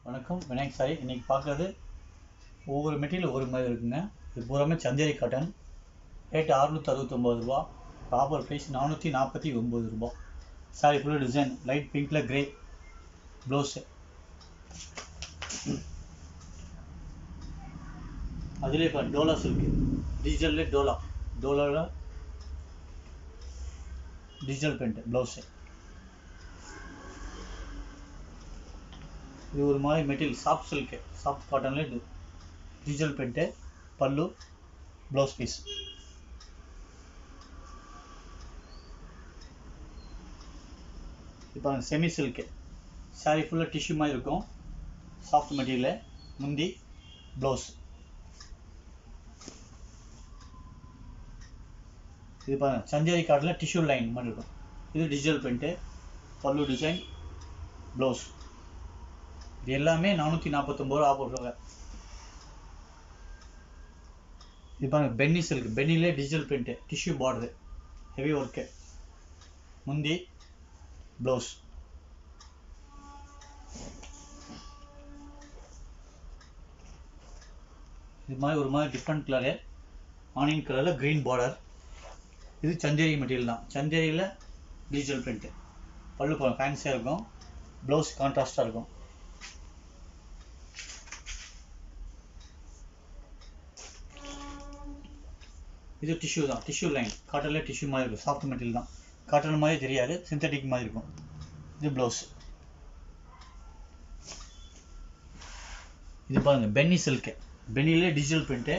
வணக்கம் விநாயக் சாரி. இன்றைக்கி பார்க்குறது ஒவ்வொரு மெட்டீரியல் ஒரு மாதிரி இருக்குங்க. இது பூராமே சந்தேரி காட்டன். ரேட்டு 669 ரூபா. ஆஃபர் ப்ரைஸ் 449 ரூபா. சாரி ஃபுல்லாக டிசைன் லைட் பிங்க்கில் கிரே ப்ளவுஸு. அதுலேயே இப்போ டோலா சில்க்கு டிஜிட்டல்லே டோலாவில் டிஜிட்டல் பிரிண்ட் ப்ளவுஸு. இது ஒரு மாதிரி மெட்டீரியல் சாஃப்ட் சில்க்கு, சாஃப்ட் காட்டன்லேயே digital print, pallu, blouse piece. இப்போ செமி சில்க்கு சாரீ ஃபுல்லாக டிஷ்யூ மாதிரி இருக்கும். சாஃப்ட் மெட்டீரியலு, முந்தி, ப்ளவுஸ். இது பாருங்கள் சந்தேரி காட்டனில் டிஷ்யூ லைன் மாதிரி இருக்கும். இது digital print, pallu design, blouse. இது எல்லாமே 449 ரூபா ஆஃபர் ரூபா. இது பாருங்கள் பென்னி சில்க், பென்னிலே digital print, tissue border, heavy work, முந்தி, ப்ளவுஸ். இது மாதிரி ஒரு மாதிரி டிஃப்ரெண்ட் கலரு, ஆனியன் கலரில் க்ரீன் பார்டர். இது சந்தேரி மெட்டீரியல் தான். சந்தேரியில் டிஜிட்டல் பிரிண்ட்டு, பல்லு போகும் ஃபேன்சியாக இருக்கும், ப்ளவுஸ் கான்ட்ராஸ்டாக இருக்கும். இது டிஷ்யூ தான், டிஷ்யூ லைன் காட்டனில் டிஷ்யூ மாதிரி இருக்கும். சாஃப்ட் மெட்டீரியல் தான், காட்டன் மாதிரி தெரியாது, சிந்தட்டிக் மாதிரி இருக்கும். இது ப்ளவுஸ். இது பாருங்கள் பென்னி சில்க்கு, பென்னிலே டிஜிட்டல் பிரிண்ட்டு,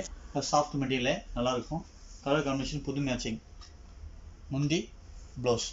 சாஃப்ட் மெட்டீரியலே நல்லாயிருக்கும். கலர் காம்பினேஷன் புது மேட்சிங், முந்தி, ப்ளவுஸ்.